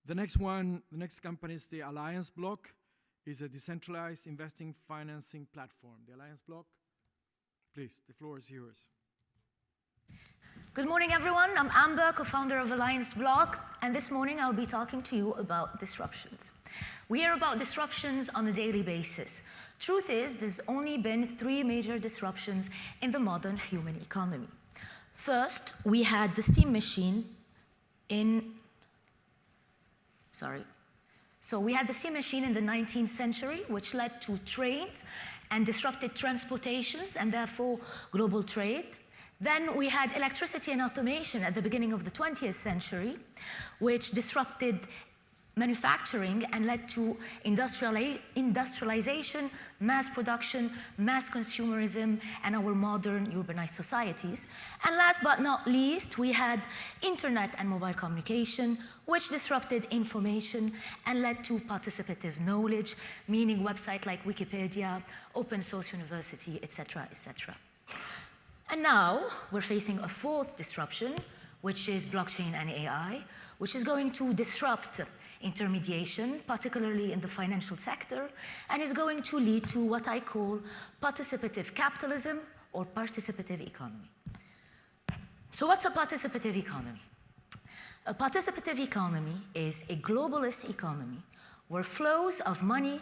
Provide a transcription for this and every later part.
The next company is the AllianceBlock. Is a decentralized investing financing platform. The AllianceBlock, please, the floor is yours. Good morning, everyone. I'm Amber, co-founder of AllianceBlock, and this morning I'll be talking to you about disruptions. We hear about disruptions on a daily basis. Truth is, there's only been 3 major disruptions in the modern human economy. First, we had the steam machine we had the steam machine in the 19th century, which led to trains and disrupted transportations and therefore global trade. Then we had electricity and automation at the beginning of the 20th century, which disrupted manufacturing and led to industrialization, mass production, mass consumerism, and our modern urbanized societies. And last but not least, we had internet and mobile communication, which disrupted information and led to participative knowledge, meaning websites like Wikipedia, open source university, etc., etc. And now we're facing a 4th disruption, which is blockchain and AI, which is going to disrupt intermediation, particularly in the financial sector, and is going to lead to what I call participative capitalism or participative economy. So what's a participative economy? A participative economy is a globalist economy where flows of money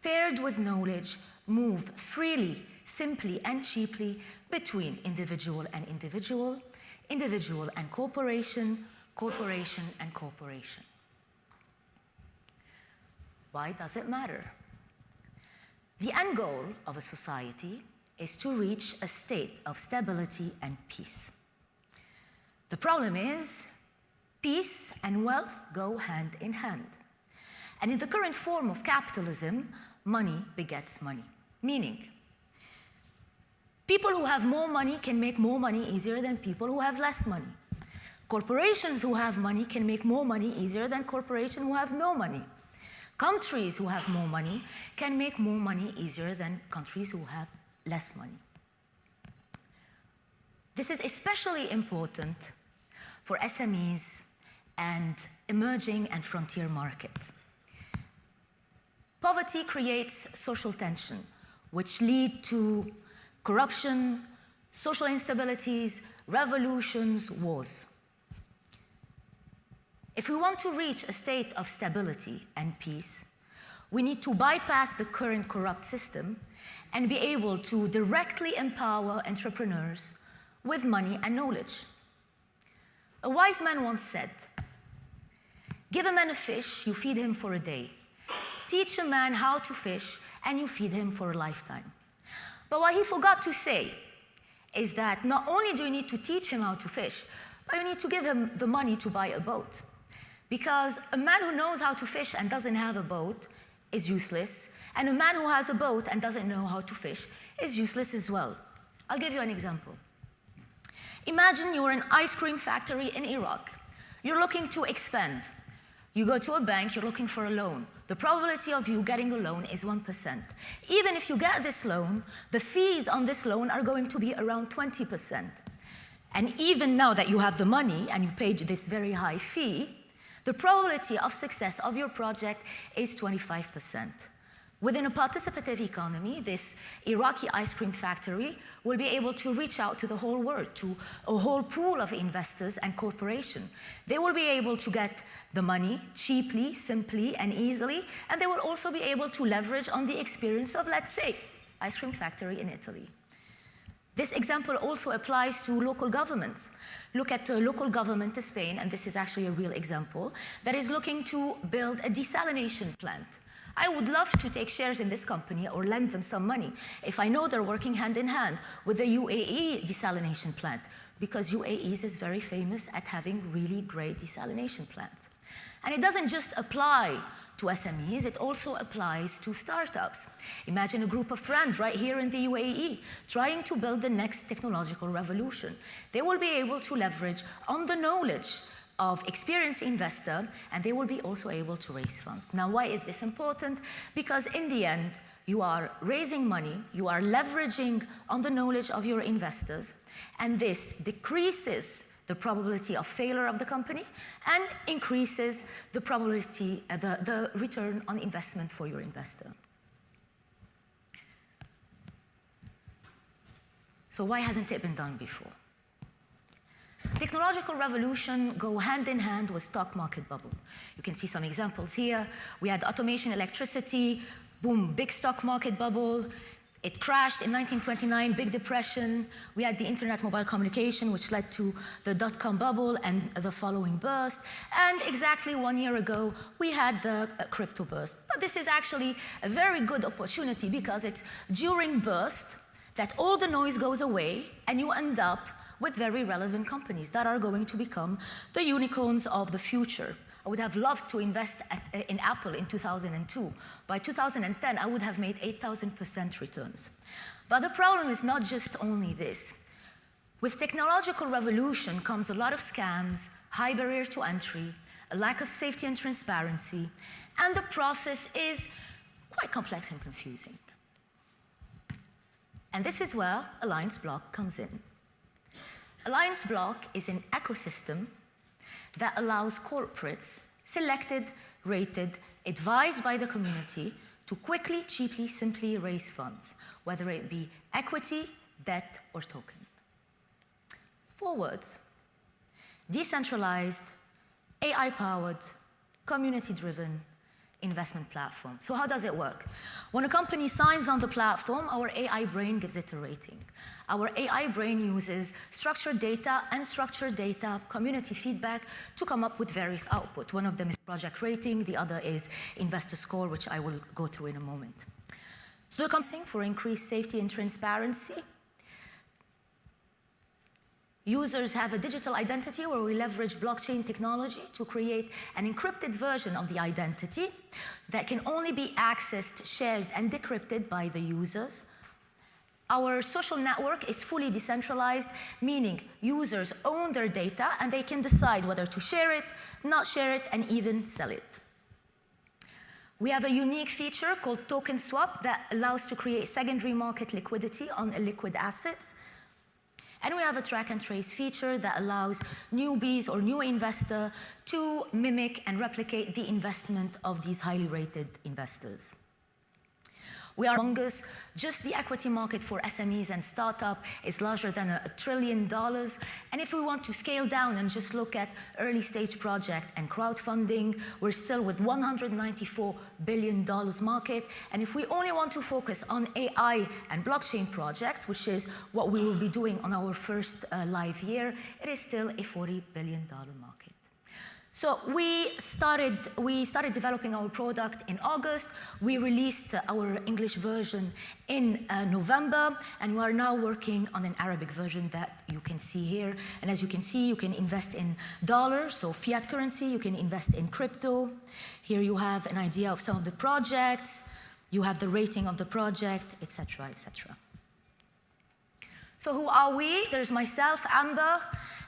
paired with knowledge move freely, simply, and cheaply between individual and individual, individual and corporation, corporation and corporation. Why does it matter? The end goal of a society is to reach a state of stability and peace. The problem is, peace and wealth go hand in hand. And in the current form of capitalism, money begets money. Meaning, people who have more money can make more money easier than people who have less money. Corporations who have money can make more money easier than corporations who have no money. Countries who have more money can make more money easier than countries who have less money. This is especially important for SMEs and emerging and frontier markets. Poverty creates social tension, which lead to corruption, social instabilities, revolutions, wars. If we want to reach a state of stability and peace, we need to bypass the current corrupt system and be able to directly empower entrepreneurs with money and knowledge. A wise man once said, "Give a man a fish, you feed him for a day. Teach a man how to fish, and you feed him for a lifetime." But what he forgot to say is that not only do you need to teach him how to fish, but you need to give him the money to buy a boat. Because a man who knows how to fish and doesn't have a boat is useless, and a man who has a boat and doesn't know how to fish is useless as well. I'll give you an example. Imagine you're an ice cream factory in Iraq. You're looking to expand. You go to a bank, you're looking for a loan. The probability of you getting a loan is 1%. Even if you get this loan, the fees on this loan are going to be around 20%. And even now that you have the money and you paid this very high fee, the probability of success of your project is 25%. Within a participative economy, this Iraqi ice cream factory will be able to reach out to the whole world, to a whole pool of investors and corporations. They will be able to get the money cheaply, simply, and easily, and they will also be able to leverage on the experience of, let's say, ice cream factory in Italy. This example also applies to local governments. Look at the local government in Spain, and this is actually a real example, that is looking to build a desalination plant. I would love to take shares in this company or lend them some money if I know they're working hand in hand with the UAE desalination plant, because UAE is very famous at having really great desalination plants. And it doesn't just apply to SMEs, it also applies to startups. Imagine a group of friends right here in the UAE trying to build the next technological revolution. They will be able to leverage on the knowledge of experienced investor, and they will be also able to raise funds. Now, why is this important? Because in the end, you are raising money, you are leveraging on the knowledge of your investors, and this decreases the probability of failure of the company, and increases the probability, the return on investment for your investor. So why hasn't it been done before? Technological revolution go hand in hand with stock market bubble. You can see some examples here. We had automation, electricity, boom, big stock market bubble. It crashed in 1929, big depression. We had the internet mobile communication, which led to the dot-com bubble and the following burst. And exactly 1 year ago, we had the crypto burst. But this is actually a very good opportunity because it's during burst that all the noise goes away and you end up with very relevant companies that are going to become the unicorns of the future. I would have loved to invest in Apple in 2002. By 2010, I would have made 8,000% returns. But the problem is not just only this. With technological revolution comes a lot of scams, high barrier to entry, a lack of safety and transparency, and the process is quite complex and confusing. And this is where AllianceBlock comes in. AllianceBlock is an ecosystem that allows corporates, selected, rated, advised by the community, to quickly, cheaply, simply raise funds, whether it be equity, debt, or token. 4 words: decentralized, AI-powered, community-driven investment platform. So how does it work? When a company signs on the platform, our AI brain gives it a rating. Our AI brain uses structured data, unstructured data, community feedback to come up with various output. One of them is project rating, the other is investor score, which I will go through in a moment. So the company for increased safety and transparency. Users have a digital identity where we leverage blockchain technology to create an encrypted version of the identity that can only be accessed, shared, and decrypted by the users. Our social network is fully decentralized, meaning users own their data and they can decide whether to share it, not share it, and even sell it. We have a unique feature called token swap that allows to create secondary market liquidity on illiquid assets. And we have a track and trace feature that allows newbies or new investor to mimic and replicate the investment of these highly rated investors. We are humongous. Just the equity market for SMEs and startup is larger than $1 trillion. And if we want to scale down and just look at early stage project and crowdfunding, we're still with $194 billion market. And if we only want to focus on AI and blockchain projects, which is what we will be doing on our first live year, it is still a $40 billion market. So we started developing our product in August. We released our English version in November, and we are now working on an Arabic version that you can see here. And as you can see, you can invest in dollars, so fiat currency. You can invest in crypto. Here you have an idea of some of the projects. You have the rating of the project, etc., etc. So who are we? There's myself, Amber.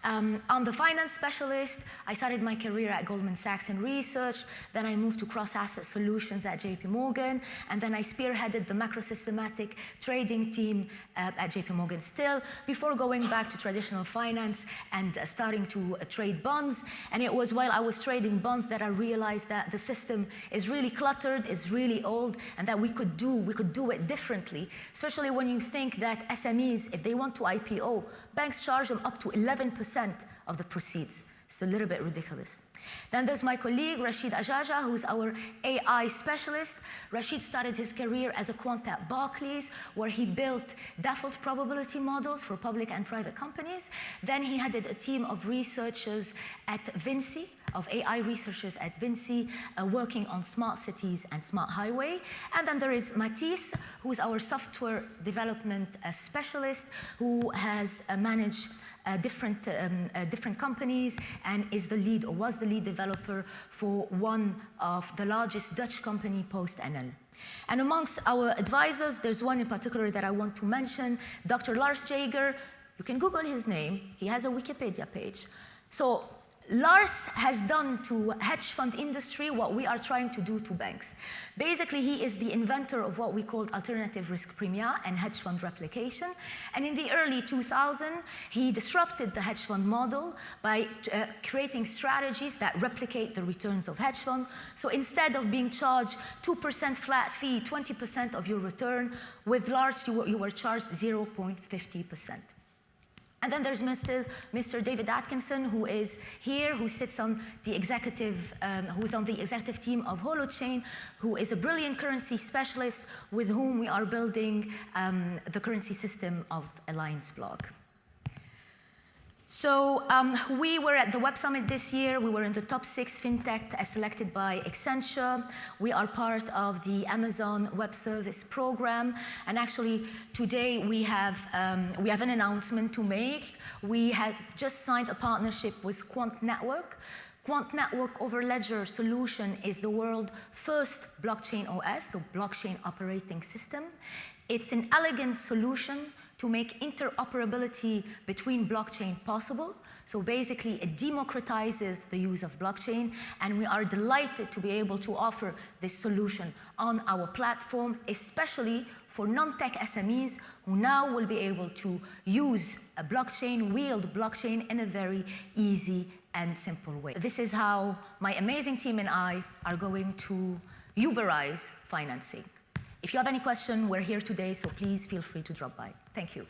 I'm the finance specialist. I started my career at Goldman Sachs in research. Then I moved to cross-asset solutions at JP Morgan. And then I spearheaded the macro-systematic trading team at JP Morgan still, before going back to traditional finance and starting to trade bonds. And it was while I was trading bonds that I realized that the system is really cluttered, is really old, and that we could do it differently, especially when you think that SMEs, if they want to IPO, banks charge them up to 11% of the proceeds. It's a little bit ridiculous. Then there's my colleague, Rashid Ajaja, who's our AI specialist. Rashid started his career as a quant at Barclays, where he built default probability models for public and private companies. Then he headed a team of researchers at Vinci, of AI researchers at Vinci, working on smart cities and smart highway. And then there is Matisse, who is our software development specialist, who has managed different companies and is the lead, or was the lead developer for one of the largest Dutch company post-NL. And amongst our advisors, there's one in particular that I want to mention, Dr. Lars Jager. You can Google his name. He has a Wikipedia page. So Lars has done to hedge fund industry what we are trying to do to banks. Basically, he is the inventor of what we called alternative risk premia and hedge fund replication. And in the early 2000s, he disrupted the hedge fund model by creating strategies that replicate the returns of hedge fund. So instead of being charged 2% flat fee, 20% of your return, with Lars, you were charged 0.50%. And then there's Mr. David Atkinson, who is here, who sits on the executive, who's on the executive team of Holochain, who is a brilliant currency specialist with whom we are building the currency system of AllianceBlock. So we were at the Web Summit this year. We were in the top 6 fintech as selected by Accenture. We are part of the Amazon Web Service program. And actually, today we have an announcement to make. We had just signed a partnership with Quant Network. Quant Network over Ledger solution is the world's first blockchain OS, so blockchain operating system. It's an elegant solution to make interoperability between blockchain possible. So basically, it democratizes the use of blockchain, and we are delighted to be able to offer this solution on our platform, especially for non-tech SMEs who now will be able to use a blockchain, wield blockchain in a very easy and simple way. This is how my amazing team and I are going to Uberize financing. If you have any question, we're here today, so please feel free to drop by. Thank you.